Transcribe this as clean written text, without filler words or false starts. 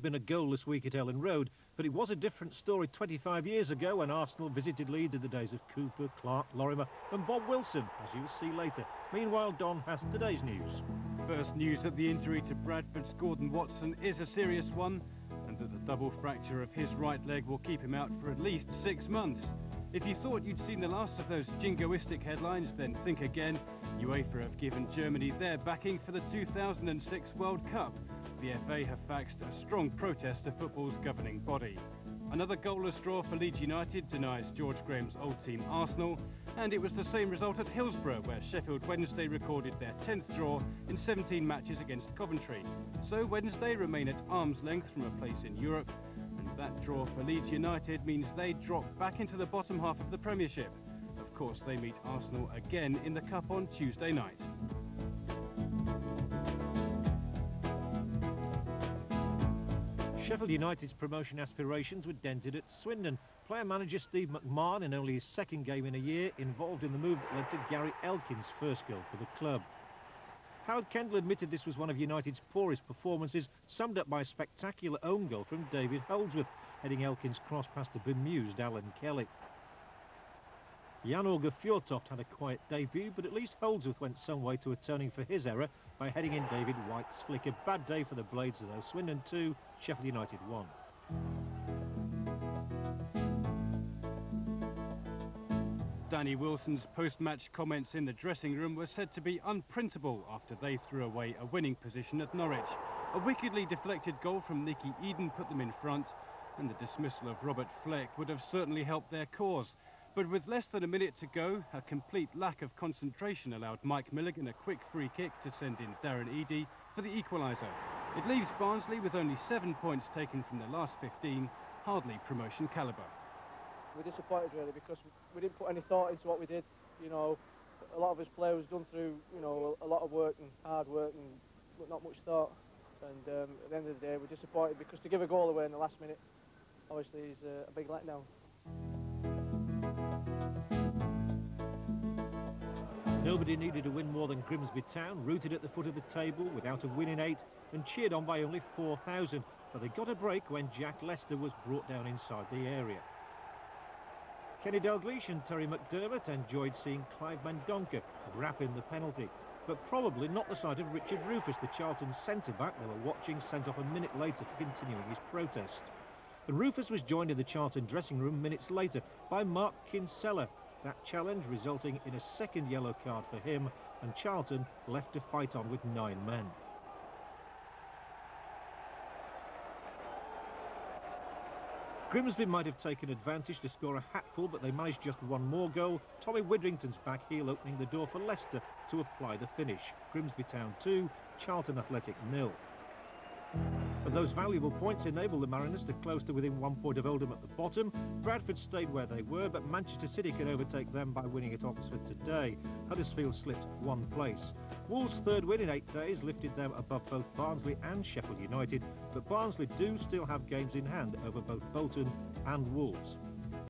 been a goalless week at Ellen Road, but it was a different story 25 years ago when Arsenal visited Leeds in the days of Cooper, Clark, Lorimer and Bob Wilson, as you'll see later. Meanwhile, Don has today's news. First news that the injury to Bradford's Gordon Watson is a serious one, and that the double fracture of his right leg will keep him out for at least 6 months. If you thought you'd seen the last of those jingoistic headlines, then think again. UEFA have given Germany their backing for the 2006 World Cup. The FA have faxed a strong protest to football's governing body. Another goalless draw for Leeds United denies George Graham's old team Arsenal, and it was the same result at Hillsborough, where Sheffield Wednesday recorded their 10th draw in 17 matches against Coventry. So Wednesday remain at arm's length from a place in Europe, and that draw for Leeds United means they drop back into the bottom half of the Premiership. Of course, they meet Arsenal again in the Cup on Tuesday night. Sheffield United's promotion aspirations were dented at Swindon. Player-manager Steve McMahon, in only his second game in a year, involved in the move that led to Gary Elkin's first goal for the club. Howard Kendall admitted this was one of United's poorest performances, summed up by a spectacular own goal from David Holdsworth, heading Elkin's cross past the bemused Alan Kelly. Jan-Åge Fjortoft had a quiet debut, but at least Holdsworth went some way to atoning for his error by heading in David White's flick. A bad day for the Blades, though. Swindon 2, Sheffield United 1. Danny Wilson's post-match comments in the dressing room were said to be unprintable after they threw away a winning position at Norwich. A wickedly deflected goal from Nicky Eden put them in front, and the dismissal of Robert Fleck would have certainly helped their cause. But with less than a minute to go, a complete lack of concentration allowed Mike Milligan a quick free kick to send in Darren Eadie for the equaliser. It leaves Barnsley with only 7 points taken from their last 15, hardly promotion calibre. We're disappointed really because we didn't put any thought into what we did. You know, a lot of us players done through, you know, a lot of work and hard work and not much thought. And at the end of the day, we're disappointed because to give a goal away in the last minute, obviously, is a big letdown. Nobody needed to win more than Grimsby Town, rooted at the foot of the table without a win in 8 and cheered on by only 4,000. But they got a break when Jack Lester was brought down inside the area. Kenny Dalglish and Terry McDermott enjoyed seeing Clive Mendonca wrap in the penalty, but probably not the sight of Richard Rufus, the Charlton centre-back they were watching, sent off a minute later for continuing his protest. And Rufus was joined in the Charlton dressing room minutes later by Mark Kinsella. That challenge resulting in a second yellow card for him, and Charlton left to fight on with 9 men. Grimsby might have taken advantage to score a hatful, but they managed just one more goal. Tommy Widrington's back heel opening the door for Leicester to apply the finish. Grimsby Town 2, Charlton Athletic 0. But those valuable points enabled the Mariners to close to within 1 point of Oldham at the bottom. Bradford stayed where they were, but Manchester City could overtake them by winning at Oxford today. Huddersfield slipped 1 place. Wolves' third win in 8 days lifted them above both Barnsley and Sheffield United, but Barnsley do still have games in hand over both Bolton and Wolves.